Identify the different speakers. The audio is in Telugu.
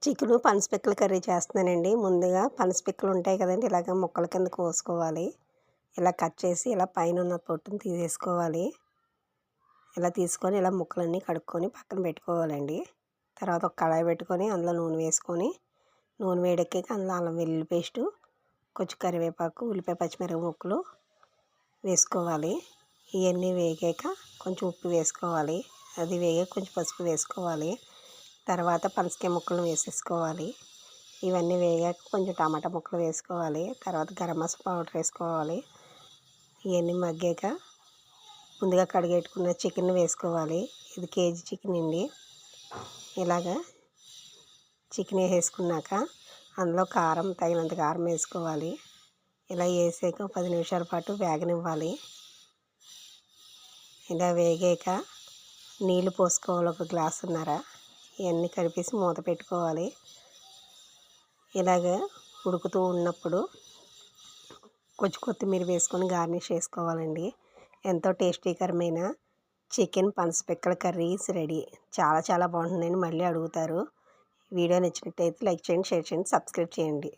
Speaker 1: చికెను పనసపిక్కల కర్రీ చేస్తున్నానండి. ముందుగా పనసపిక్కలు ఉంటాయి కదండీ! ఇలాగ ముక్కల కింద కోసుకోవాలి. ఇలా కట్ చేసి ఇలా పైనున్న పొట్టుని తీసేసుకోవాలి. ఇలా తీసుకొని ఇలా ముక్కలన్నీ కడుక్కొని పక్కన పెట్టుకోవాలండి. తర్వాత ఒక కడాయి పెట్టుకొని అందులో నూనె వేసుకొని, నూనె వేడెక్కాక అందులో అల్లం వెల్లుల్లి పేస్టు, కొంచెం కరివేపాకు, ఉల్లిపాయ పచ్చిమిరపకాయ ముక్కలు వేసుకోవాలి. ఇవన్నీ వేగాక కొంచెం ఉప్పు వేసుకోవాలి. అది వేగాక కొంచెం పసుపు వేసుకోవాలి. తర్వాత పనసకాయ ముక్కలను వేసేసుకోవాలి. ఇవన్నీ వేగాక కొంచెం టమాటా ముక్కలు వేసుకోవాలి. తర్వాత గరం మసాలా పౌడర్ వేసుకోవాలి. ఇవన్నీ మగ్గాక ముందుగా కడిగెట్టుకున్న చికెన్ వేసుకోవాలి. ఇది కేజీ చికెన్ అండి. ఇలాగా చికెన్ వేసుకున్నాక అందులో కారం తగినంత కారం వేసుకోవాలి. ఇలా వేసాక 10 నిమిషాల పాటు వేగనివ్వాలి. ఇలా వేగాక నీళ్ళు పోసుకోవాలి, ఒక గ్లాసున్నర. ఇవన్నీ కలిపేసి మూత పెట్టుకోవాలి. ఇలాగ ఉడుకుతూ ఉన్నప్పుడు కొంచెం కొత్తిమీర వేసుకొని గార్నిష్ చేసుకోవాలండి. ఎంతో టేస్టీకరమైన చికెన్ పనసపిక్కల కర్రీస్ రెడీ. చాలా చాలా బాగుంటుందండి. మళ్ళీ అడుగుతారు. వీడియో నచ్చినట్టయితే లైక్ చేయండి, షేర్ చేయండి, సబ్స్క్రైబ్ చేయండి.